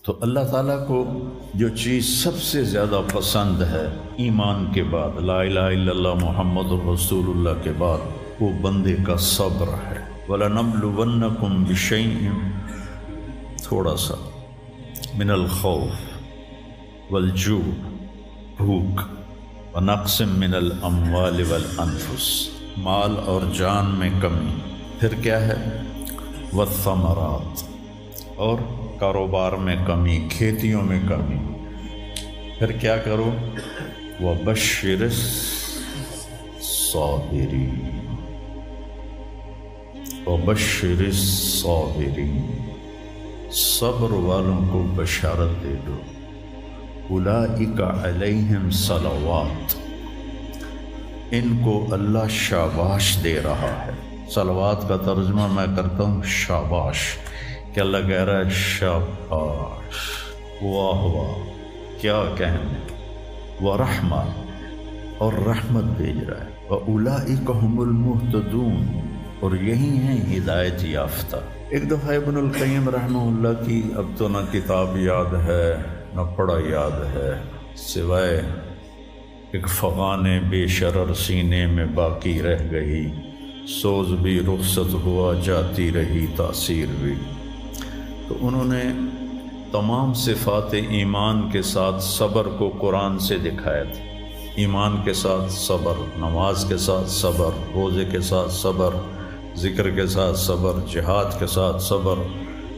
تو اللہ تعالیٰ کو جو چیز سب سے زیادہ پسند ہے ایمان کے بعد، لا الہ الا اللہ محمد رسول اللہ کے بعد، وہ بندے کا صبر ہے۔ وَلَنَبْلُوَنَّكُمْ بِشَيْءٍ، تھوڑا سا، من الخوف والجوع، بھوک، ونقص من الاموال والانفس، مال اور جان میں کمی، پھر کیا ہے، والثمرات، اور کاروبار میں کمی، کھیتیوں میں کمی، پھر کیا کرو، وَبَشِّرِ الصَّابِرِينَ، وَبَشِّرِ الصَّابِرِينَ، صبر والوں کو بشارت دے دو۔ اولئک علیہم صلوات، ان کو اللہ شاباش دے رہا ہے۔ صلوات کا ترجمہ میں کرتا ہوں شاباش، کہ اللہ کہہ رہا ہے شاباش، واہ واہ، کیا کہنے، ورحمہ، اور رحمت بھیج رہا ہے، وَأُولَئِكَ هُمُ الْمُهْتَدُونَ، اور یہی ہیں ہدایت یافتہ۔ ایک دفعہ ابن القیم رحمہ اللہ کی اب تو نہ کتاب یاد ہے نہ پڑھا یاد ہے، سوائے ایک فغان بے شرر سینے میں باقی رہ گئی، سوز بھی رخصت ہوا جاتی رہی تاثیر بھی۔ تو انہوں نے تمام صفات ایمان کے ساتھ صبر کو قرآن سے دکھایا تھا۔ ایمان کے ساتھ صبر، نماز کے ساتھ صبر، روزے کے ساتھ صبر، ذکر کے ساتھ صبر، جہاد کے ساتھ صبر،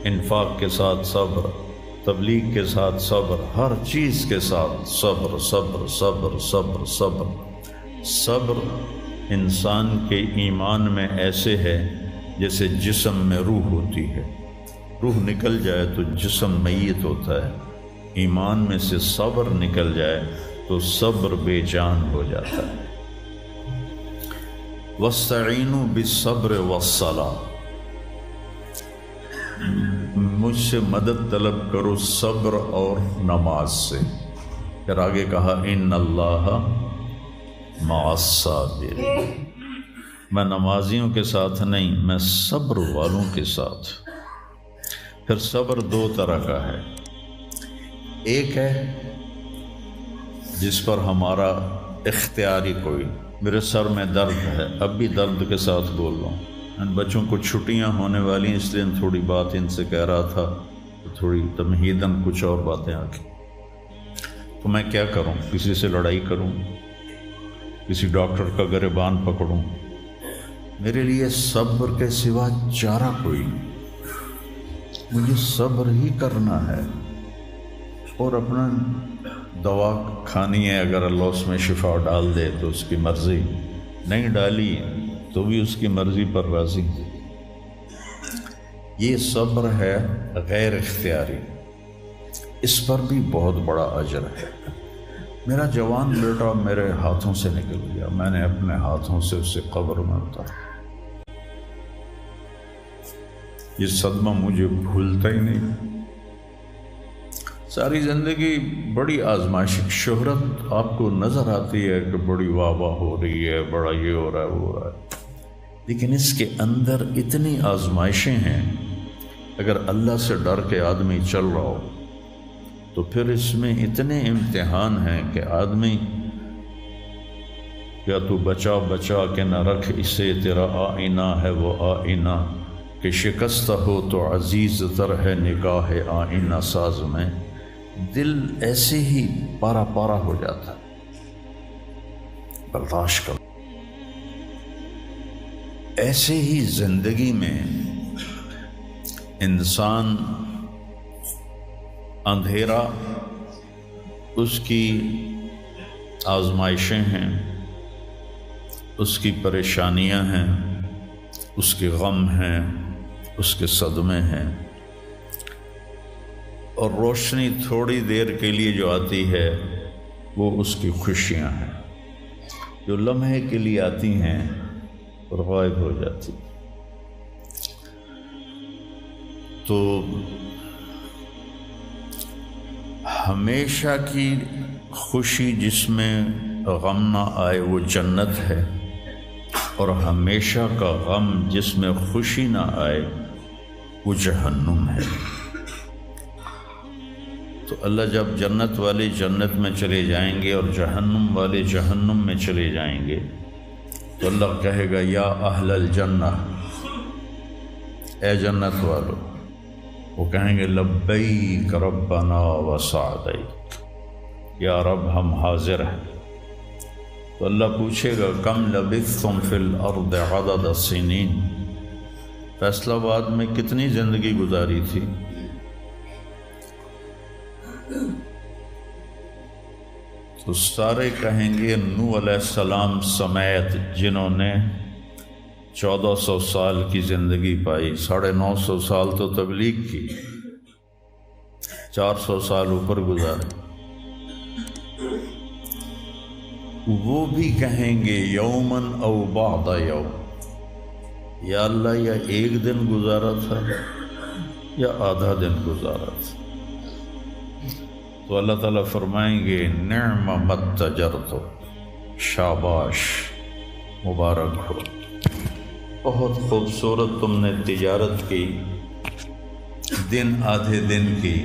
انفاق کے ساتھ صبر، تبلیغ کے ساتھ صبر، ہر چیز کے ساتھ صبر صبر صبر صبر صبر۔ صبر انسان کے ایمان میں ایسے ہے جیسے جسم میں روح ہوتی ہے، روح نکل جائے تو جسم میت ہوتا ہے، ایمان میں سے صبر نکل جائے تو صبر بے جان ہو جاتا ہے۔ وَاسْتَعِینُوا بِالصَّبْرِ وَالصَّلَاةِ، مجھ سے مدد طلب کرو صبر اور نماز سے۔ پھر آگے کہا ان اللہ مع الصابرین، میں نمازیوں کے ساتھ نہیں، میں صبر والوں کے ساتھ۔ پھر صبر دو طرح کا ہے، ایک ہے جس پر ہمارا اختیاری کوئی، میرے سر میں درد ہے، اب بھی درد کے ساتھ بول رہا ہوں، ان بچوں کو چھٹیاں ہونے والی ہیں، اس لیے تھوڑی بات ان سے کہہ رہا تھا، تھوڑی تمہیداً کچھ اور باتیں آ گئی۔ تو میں کیا کروں، کسی سے لڑائی کروں، کسی ڈاکٹر کا گریبان پکڑوں؟ میرے لیے صبر کے سوا چارہ کوئی نہیں، مجھے صبر ہی کرنا ہے، اور اپنا دوا کھانی ہے، اگر اللہ اس میں شفا ڈال دے تو اس کی مرضی، نہیں ڈالی تو بھی اس کی مرضی پر راضی۔ یہ صبر ہے غیر اختیاری، اس پر بھی بہت بڑا اجر ہے۔ میرا جوان بیٹا میرے ہاتھوں سے نکل گیا، میں نے اپنے ہاتھوں سے اسے قبر میں اتارا، یہ صدمہ مجھے بھولتا ہی نہیں۔ ساری زندگی بڑی آزمائش، شہرت آپ کو نظر آتی ہے کہ بڑی واہ واہ ہو رہی ہے، بڑا یہ ہو رہا ہے وہ ہو رہا ہے، لیکن اس کے اندر اتنی آزمائشیں ہیں، اگر اللہ سے ڈر کے آدمی چل رہا ہو تو پھر اس میں اتنے امتحان ہیں کہ آدمی یا تو بچا بچا کے نہ رکھ اسے، تیرا آئینہ ہے وہ آئینہ، کہ شکستہ ہو تو عزیز تر ہے نگاہ آئینہ ساز میں۔ دل ایسے ہی پارا پارا ہو جاتا ہے، برداشت کرو۔ ایسے ہی زندگی میں انسان اندھیرا اس کی آزمائشیں ہیں، اس کی پریشانیاں ہیں، اس کے غم ہیں، اس کے صدمے ہیں، اور روشنی تھوڑی دیر کے لیے جو آتی ہے وہ اس کی خوشیاں ہیں، جو لمحے کے لیے آتی ہیں اور غائب ہو جاتی۔ تو ہمیشہ کی خوشی جس میں غم نہ آئے وہ جنت ہے، اور ہمیشہ کا غم جس میں خوشی نہ آئے وہ جہنم ہے۔ تو اللہ جب جنت والے جنت میں چلے جائیں گے اور جہنم والے جہنم میں چلے جائیں گے تو اللہ کہے گا یا اہل الجنہ، اے جنت والو، وہ کہیں گے لبیک ربنا وسعدیک، یا رب ہم حاضر ہیں۔ تو اللہ پوچھے گا کم لبثتم فی الارض عدد السنین، فیصل آباد میں کتنی زندگی گزاری تھی؟ تو سارے کہیں گے نوح علیہ السلام سمیت جنہوں نے 1400 سال کی زندگی پائی، 950 سال تو تبلیغ کی، 400 سال اوپر گزارے، وہ بھی کہیں گے یومن او بعد یوم، یا اللہ یا ایک دن گزارا تھا یا آدھا دن گزارا تھا۔ تو اللہ تعالیٰ فرمائیں گے نعم متجرت، شاباش، مبارک ہو، بہت خوبصورت تم نے تجارت کی، دن آدھے دن کی،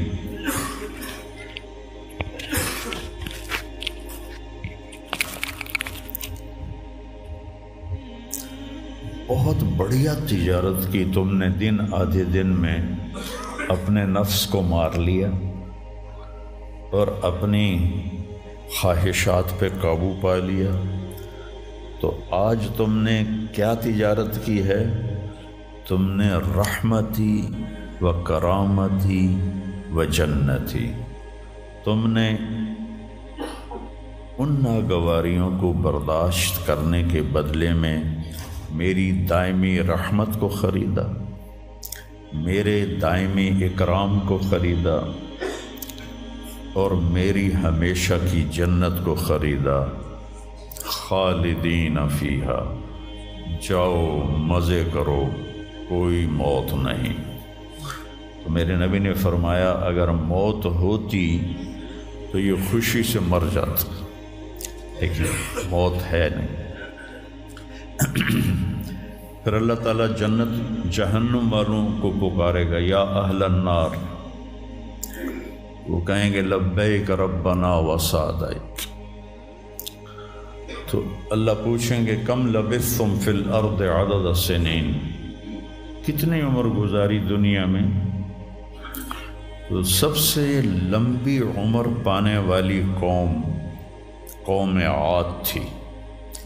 بہت بڑھیا تجارت کی تم نے، دن آدھے دن میں اپنے نفس کو مار لیا اور اپنی خواہشات پہ قابو پا لیا۔ تو آج تم نے کیا تجارت کی ہے؟ تم نے رحمتی و کرامتی و جنتی، تم نے ان ناگواریوں کو برداشت کرنے کے بدلے میں میری دائمی رحمت کو خریدا، میرے دائمی اکرام کو خریدا اور میری ہمیشہ کی جنت کو خریدا۔ خالدین فیہا، جاؤ مزے کرو، کوئی موت نہیں۔ تو میرے نبی نے فرمایا اگر موت ہوتی تو یہ خوشی سے مر جاتا، لیکن موت ہے نہیں۔ پھر اللہ تعالیٰ جنت جہنم والوں کو پکارے گا یا اہل النار، وہ کہیں گے لبیک ربنا وسعدیک۔ تو اللہ پوچھیں گے کم لبثتم فی الارض عدد السنین، کتنی عمر گزاری دنیا میں؟ تو سب سے لمبی عمر پانے والی قوم عاد تھی،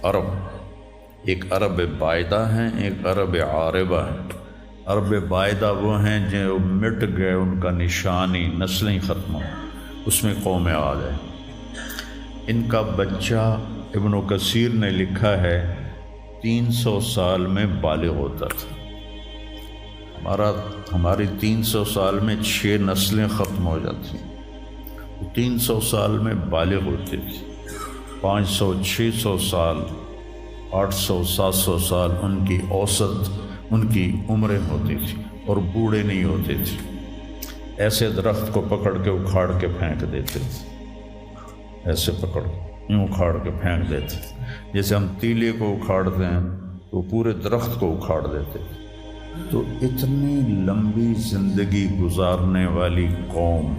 عرب۔ ایک عرب بائدہ ہیں، ایک عرب عاربہ ہیں۔ عرب بائدہ وہ ہیں جو مٹ گئے، ان کا نشانی نسلیں ختم ہو، اس میں قوم عاد ہے۔ ان کا بچہ ابن کثیر نے لکھا ہے 300 سال میں بالغ ہوتا تھا۔ ہماری 300 سال میں 6 نسلیں ختم ہو جاتی، 300 سال میں بالغ ہوتی تھی۔ 500 600 سال 800 700 سال ان کی اوسط ان کی عمریں ہوتی تھی اور بوڑھے نہیں ہوتے تھے۔ ایسے درخت کو پکڑ کے اکھاڑ کے پھینک دیتے تھے، ایسے پکڑ یوں اکھاڑ کے پھینک دیتے تھے، جیسے ہم تیلے کو اکھاڑتے ہیں تو پورے درخت کو اکھاڑ دیتے تھے۔ تو اتنی لمبی زندگی گزارنے والی قوم،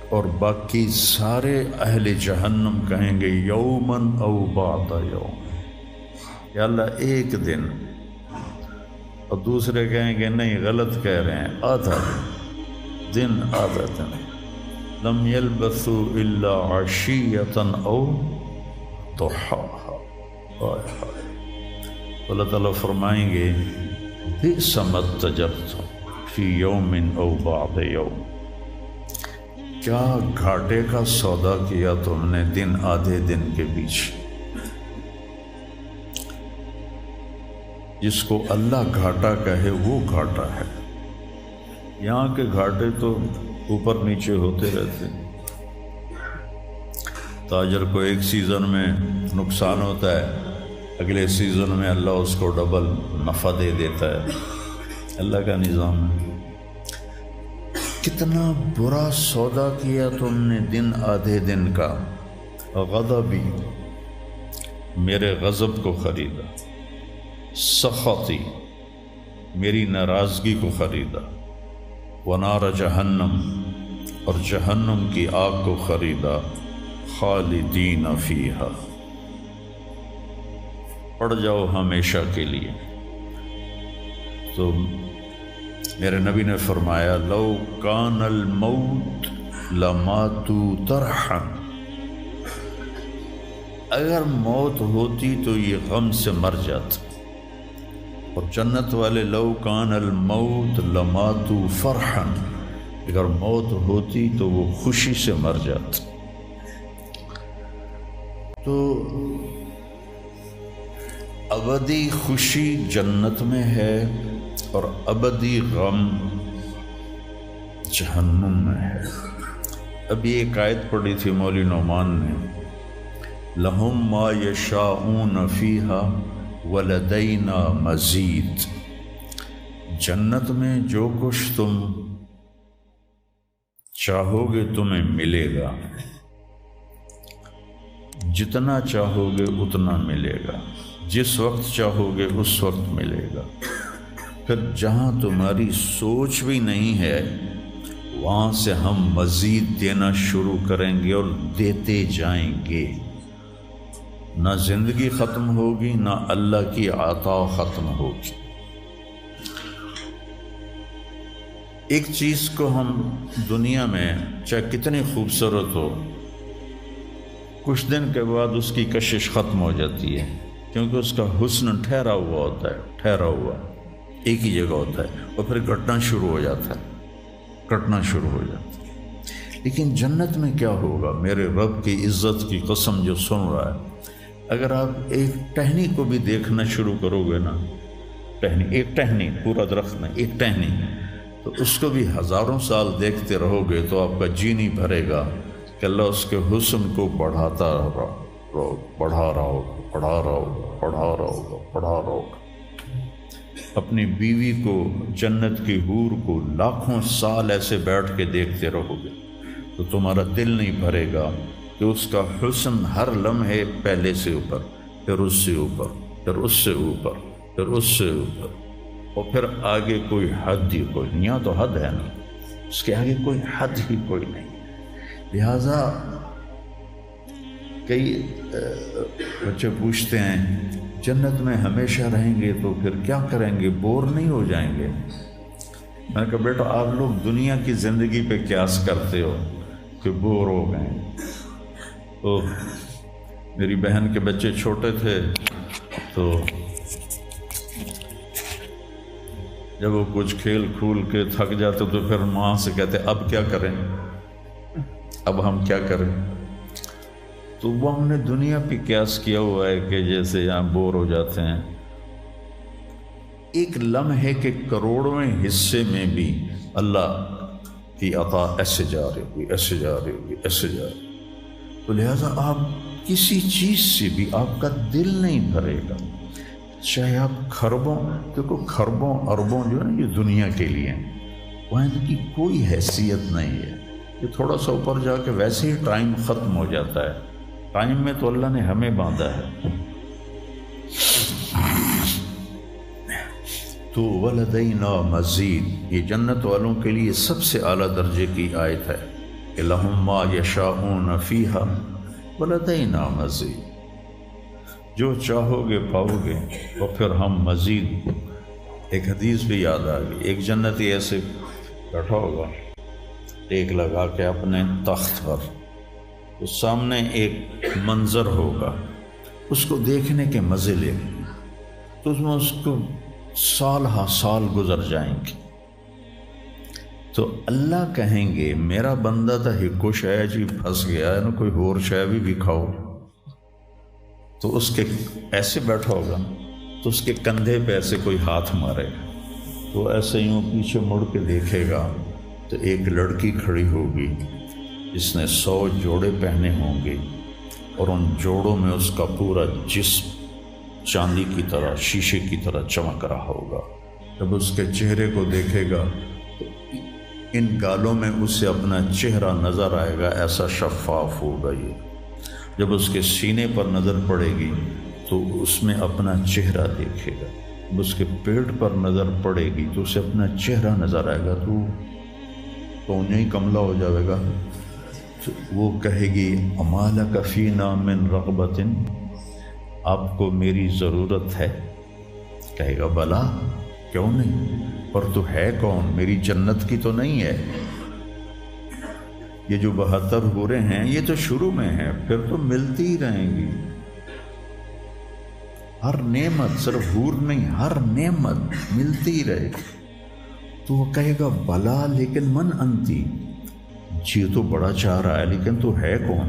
اور باقی سارے اہل جہنم کہیں گے یومن او بعد یوم، یا اللہ ایک دن، اور دوسرے کہیں گے نہیں غلط کہہ رہے ہیں، آدھا دن آدھا دن۔ لم یلبثوا الا عشیۃ او ضحاہا۔ اللہ تعالیٰ فرمائیں گے بئس ما اتجرتم فی یوم او بعد یوم، کیا گھاٹے کا سودا کیا تم نے دن آدھے دن کے بیچ۔ جس کو اللہ گھاٹا کہے وہ گھاٹا ہے، یہاں کے گھاٹے تو اوپر نیچے ہوتے رہتے۔ تاجر کو ایک سیزن میں نقصان ہوتا ہے، اگلے سیزن میں اللہ اس کو ڈبل نفع دے دیتا ہے، اللہ کا نظام ہے۔ کتنا برا سودا کیا تم نے دن آدھے دن کا۔ غضبی، میرے غضب کو خریدا، سخطی، میری ناراضگی کو خریدا، ونار جہنم، اور جہنم کی آگ کو خریدا، خالدین فیہا، پڑ جاؤ ہمیشہ کے لیے۔ تو میرے نبی نے فرمایا لو کان الموت لماتوا طرحا، اگر موت ہوتی تو یہ غم سے مر جاتے، اور جنت والے لو کان الموت لماتوا فرحا، اگر موت ہوتی تو وہ خوشی سے مر جاتے۔ تو ابدی خوشی جنت میں ہے اور ابدی غم جہنم میں ہے۔ ابھی ایک آیت پڑھی تھی مولوی نعمان نے، لہم ما یشاءون فیہا ولدینا مزید، جنت میں جو کچھ تم چاہو گے تمہیں ملے گا، جتنا چاہو گے اتنا ملے گا، جس وقت چاہو گے اس وقت ملے گا۔ پھر جہاں تمہاری سوچ بھی نہیں ہے وہاں سے ہم مزید دینا شروع کریں گے اور دیتے جائیں گے، نہ زندگی ختم ہوگی نہ اللہ کی عطا ختم ہوگی۔ ایک چیز کو ہم دنیا میں چاہے کتنی خوبصورت ہو، کچھ دن کے بعد اس کی کشش ختم ہو جاتی ہے، کیونکہ اس کا حسن ٹھہرا ہوا ہوتا ہے، ٹھہرا ہوا ایک ہی جگہ ہوتا ہے، اور پھر گھٹنا شروع ہو جاتا ہے، کٹنا شروع ہو جاتا ہے۔ لیکن جنت میں کیا ہوگا؟ میرے رب کی عزت کی قسم جو سن رہا ہے، اگر آپ ایک ٹہنی کو بھی دیکھنا شروع کرو گے نا، ایک ٹہنی، پورا درخت نہیں، ایک ٹہنی، تو اس کو بھی ہزاروں سال دیکھتے رہو گے تو آپ کا جی نہیں بھرے گا کہ اللہ اس کے حسن کو بڑھاتا رہو، بڑھا رہا ہوگا، بڑھا رہا ہوگا، بڑھا رہا ہوگا، بڑھا رہا ہوگا۔ اپنی بیوی کو، جنت کی حور کو لاکھوں سال ایسے بیٹھ کے دیکھتے رہو گے تو تمہارا دل نہیں بھرے گا کہ اس کا حسن ہر لمحے پہلے سے اوپر، پھر اس سے اوپر، پھر اس سے اوپر، پھر اس سے اوپر، اور پھر آگے کوئی حد ہی کوئی نہیں۔ یہاں تو حد ہے نا، اس کے آگے کوئی حد ہی کوئی نہیں۔ لہٰذا کئی بچے پوچھتے ہیں جنت میں ہمیشہ رہیں گے تو پھر کیا کریں گے، بور نہیں ہو جائیں گے؟ میں نے کہا بیٹا آپ لوگ دنیا کی زندگی پہ قیاس کرتے ہو کہ بور ہو گئے۔ تو میری بہن کے بچے چھوٹے تھے تو جب وہ کچھ کھیل کھول کے تھک جاتے تو پھر ماں سے کہتے اب کیا کریں، اب ہم کیا کریں؟ تو وہ ہم نے دنیا پہ قیاس کیا ہوا ہے کہ جیسے یہاں بور ہو جاتے ہیں، ایک لمحے کے کروڑویں حصے میں بھی اللہ کی عطا ایسے جا رہی ہوگی، ایسے جا رہی ہوگی، ایسے جا رہی ہوگی۔ تو لہٰذا آپ کسی چیز سے بھی آپ کا دل نہیں بھرے گا، چاہے آپ خربوں، دیکھو خربوں اربوں جو ہے نا یہ دنیا کے لیے وہاں ان کی کوئی حیثیت نہیں ہے، یہ تھوڑا سا اوپر جا کے ویسے ہی ٹائم ختم ہو جاتا ہے۔ ٹائم میں تو اللہ نے ہمیں باندھا ہے۔ تو ولدینا مزید، یہ جنت والوں کے لیے سب سے اعلیٰ درجے کی آیت ہے کہ لہم ما یشاءون فیہا ولدینا مزید، جو چاہو گے پاؤ گے، اور پھر ہم مزید۔ ایک حدیث بھی یاد آ گئی، ایک جنتی ایسے بیٹھا ہوگا ٹیک لگا کے اپنے تخت پر، تو سامنے ایک منظر ہوگا، اس کو دیکھنے کے مزے لے، تو اس میں اس کو سال ہا سال گزر جائیں گے۔ تو اللہ کہیں گے میرا بندہ تھا ہکو شے جی پھنس گیا ہے نا، کوئی اور شے بھی کھاؤ۔ تو اس کے ایسے بیٹھا ہوگا تو اس کے کندھے پہ ایسے کوئی ہاتھ مارے گا، تو ایسے یوں پیچھے مڑ کے دیکھے گا تو ایک لڑکی کھڑی ہوگی جس نے 100 جوڑے پہنے ہوں گے، اور ان جوڑوں میں اس کا پورا جسم چاندی کی طرح، شیشے کی طرح چمک رہا ہوگا۔ جب اس کے چہرے کو دیکھے گا تو ان گالوں میں اسے اپنا چہرہ نظر آئے گا، ایسا شفاف ہوگا یہ۔ جب اس کے سینے پر نظر پڑے گی تو اس میں اپنا چہرہ دیکھے گا، جب اس کے پیٹ پر نظر پڑے گی تو اسے اپنا چہرہ نظر آئے گا، تو تو انہیں ہی کملہ ہو جائے گا. تو وہ کہے گی اما لک فینا من رغبۃ، آپ کو میری ضرورت ہے؟ کہے گا بلا، کیوں نہیں، پر تو ہے کون، میری جنت کی تو نہیں ہے. یہ جو 72 حوریں ہیں یہ تو شروع میں ہیں، پھر تو ملتی ہی رہیں گی. ہر نعمت، صرف حور نہیں، ہر نعمت ملتی ہی رہے گی. تو وہ کہے گا بلا لیکن من انتی، جی تو بڑا چاہ رہا ہے لیکن تو ہے کون؟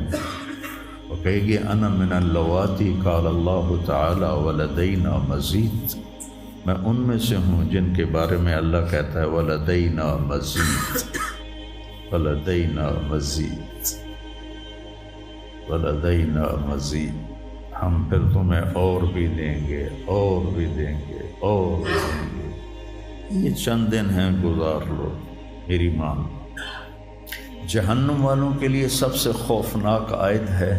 وہ کہے گی انا من اللواتی قال اللہ تعالی ولدینا مزید، میں ان میں سے ہوں جن کے بارے میں اللہ کہتا ہے ولدینا مزید، ولدینا مزید، ولدینا مزید، ہم پھر تمہیں اور بھی دیں گے، اور بھی دیں گے، اور بھی دیں گے. یہ چند دن ہیں، گزار لو، میری مان. جہنم والوں کے لیے سب سے خوفناک آیت ہے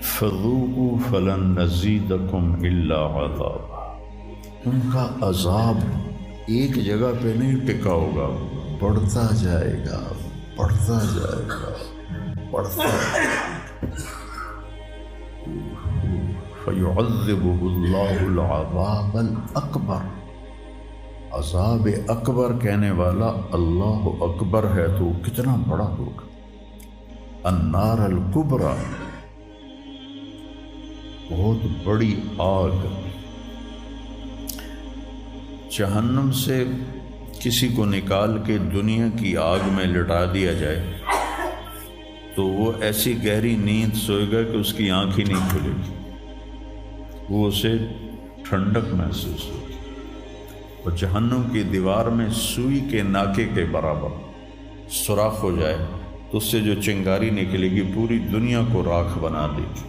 فَذُوقُوا فَلَن نَّزِيدَكُمْ إِلَّا عَذَابًا. ان کا عذاب ایک جگہ پہ نہیں ٹکا ہوگا، بڑھتا جائے گا، بڑھتا جائے گا، بڑھتا جائے گا. فَيُعَذِّبُهُ اللَّهُ الْعَذَابَ الْأَكْبَرَ. عذاب اکبر کہنے والا اللہ اکبر ہے تو کتنا بڑا ہوگا. النار الکبریٰ، بہت بڑی آگ. جہنم سے کسی کو نکال کے دنیا کی آگ میں لٹا دیا جائے تو وہ ایسی گہری نیند سوئے گا کہ اس کی آنکھ ہی نہیں کھلے گی، وہ اسے ٹھنڈک محسوس ہوگی. اور جہنم کی دیوار میں سوئی کے ناکے کے برابر سوراخ ہو جائے تو اس سے جو چنگاری نکلے گی پوری دنیا کو راکھ بنا دے گی.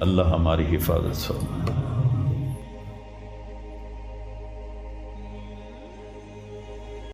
اللہ ہماری حفاظت فرمائے.